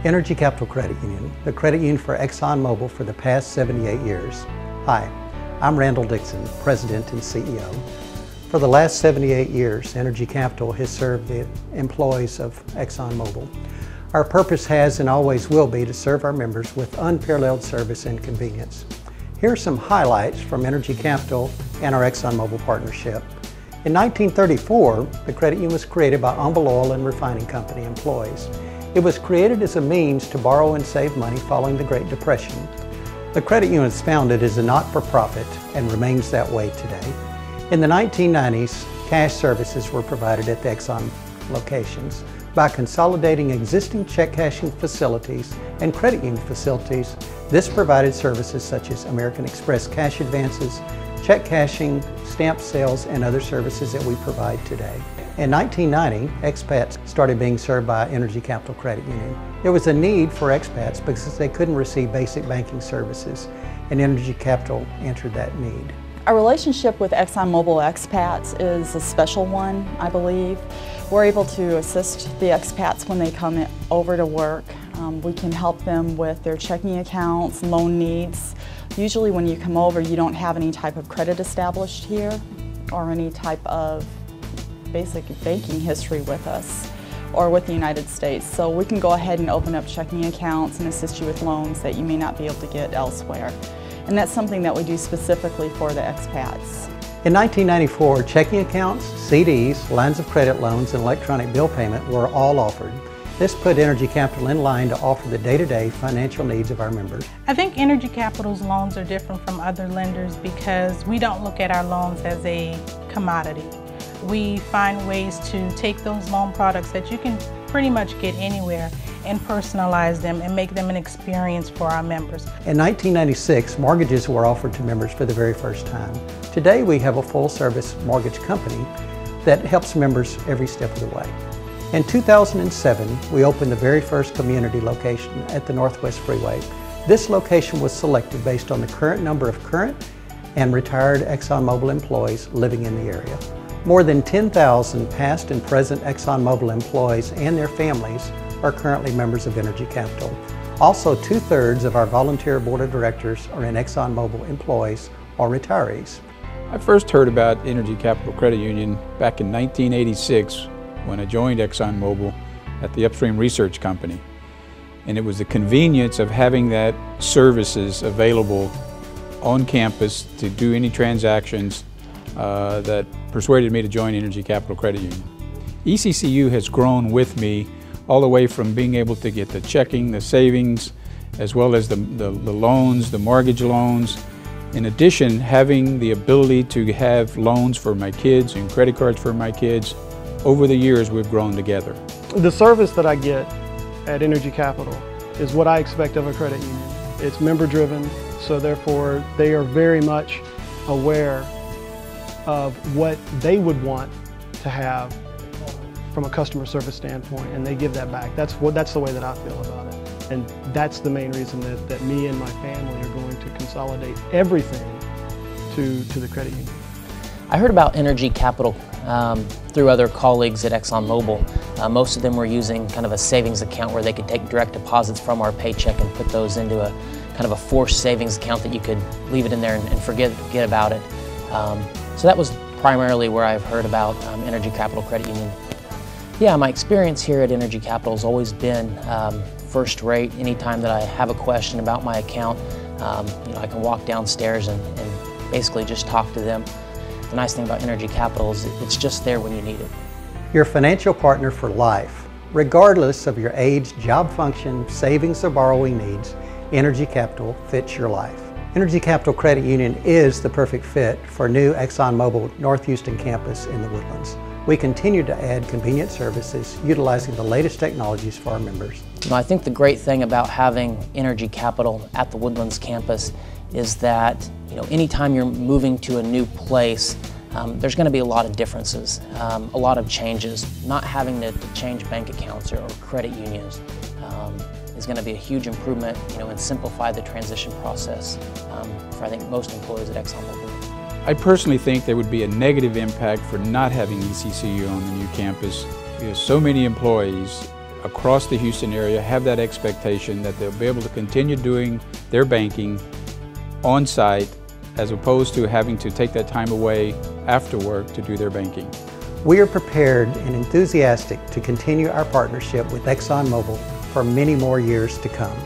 Energy Capital Credit Union, the credit union for ExxonMobil for the past 78 years. Hi, I'm Randall Dixon, President and CEO. For the last 78 years, Energy Capital has served the employees of ExxonMobil. Our purpose has and always will be to serve our members with unparalleled service and convenience. Here are some highlights from Energy Capital and our ExxonMobil partnership. In 1934, the credit union was created by Humble Oil and Refining Company employees. It was created as a means to borrow and save money following the Great Depression. The credit union was founded as a not-for-profit and remains that way today. In the 1990s, cash services were provided at the Exxon locations. By consolidating existing check cashing facilities and credit union facilities, this provided services such as American Express cash advances, check cashing, stamp sales, and other services that we provide today. In 1990, expats started being served by Energy Capital Credit Union. There was a need for expats because they couldn't receive basic banking services, and Energy Capital answered that need. Our relationship with ExxonMobil expats is a special one, I believe. We're able to assist the expats when they come over to work. We can help them with their checking accounts, loan needs. Usually when you come over, you don't have any type of credit established here or any type of basic banking history with us or with the United States. So we can go ahead and open up checking accounts and assist you with loans that you may not be able to get elsewhere. And that's something that we do specifically for the expats. In 1994, checking accounts, CDs, lines of credit loans, and electronic bill payment were all offered. This put Energy Capital in line to offer the day-to-day financial needs of our members. I think Energy Capital's loans are different from other lenders because we don't look at our loans as a commodity. We find ways to take those loan products that you can pretty much get anywhere and personalize them and make them an experience for our members. In 1996, mortgages were offered to members for the very first time. Today we have a full-service mortgage company that helps members every step of the way. In 2007, we opened the very first community location at the Northwest Freeway. This location was selected based on the current number of current and retired ExxonMobil employees living in the area. More than 10,000 past and present ExxonMobil employees and their families are currently members of Energy Capital. Also, 2/3 of our volunteer board of directors are in ExxonMobil employees or retirees. I first heard about Energy Capital Credit Union back in 1986 when I joined ExxonMobil at the Upstream Research Company. And it was the convenience of having that services available on campus to do any transactions that persuaded me to join Energy Capital Credit Union. ECCU has grown with me all the way from being able to get the checking, the savings, as well as the loans, the mortgage loans. In addition, having the ability to have loans for my kids and credit cards for my kids. Over the years, we've grown together. The service that I get at Energy Capital is what I expect of a credit union. It's member-driven, so therefore they are very much aware of what they would want to have from a customer service standpoint, and they give that back. That's the way that I feel about it. And that's the main reason that me and my family are going to consolidate everything to the credit union. I heard about Energy Capital through other colleagues at ExxonMobil. Most of them were using kind of a savings account where they could take direct deposits from our paycheck and put those into a kind of a forced savings account that you could leave it in there and forget about it. So that was primarily where I've heard about Energy Capital Credit Union. Yeah, my experience here at Energy Capital has always been first rate. Anytime that I have a question about my account, I can walk downstairs and basically just talk to them. The nice thing about Energy Capital is it's just there when you need it. Your financial partner for life. Regardless of your age, job function, savings or borrowing needs, Energy Capital fits your life. Energy Capital Credit Union is the perfect fit for new ExxonMobil North Houston campus in the Woodlands. We continue to add convenient services utilizing the latest technologies for our members. I think the great thing about having Energy Capital at the Woodlands campus is that anytime you're moving to a new place, there's going to be a lot of differences, a lot of changes. Not having to change bank accounts or credit unions is going to be a huge improvement, and simplify the transition process for I think most employees at ExxonMobil. I personally think there would be a negative impact for not having ECCU on the new campus because so many employees across the Houston area have that expectation that they'll be able to continue doing their banking on site as opposed to having to take that time away after work to do their banking. We are prepared and enthusiastic to continue our partnership with ExxonMobil for many more years to come.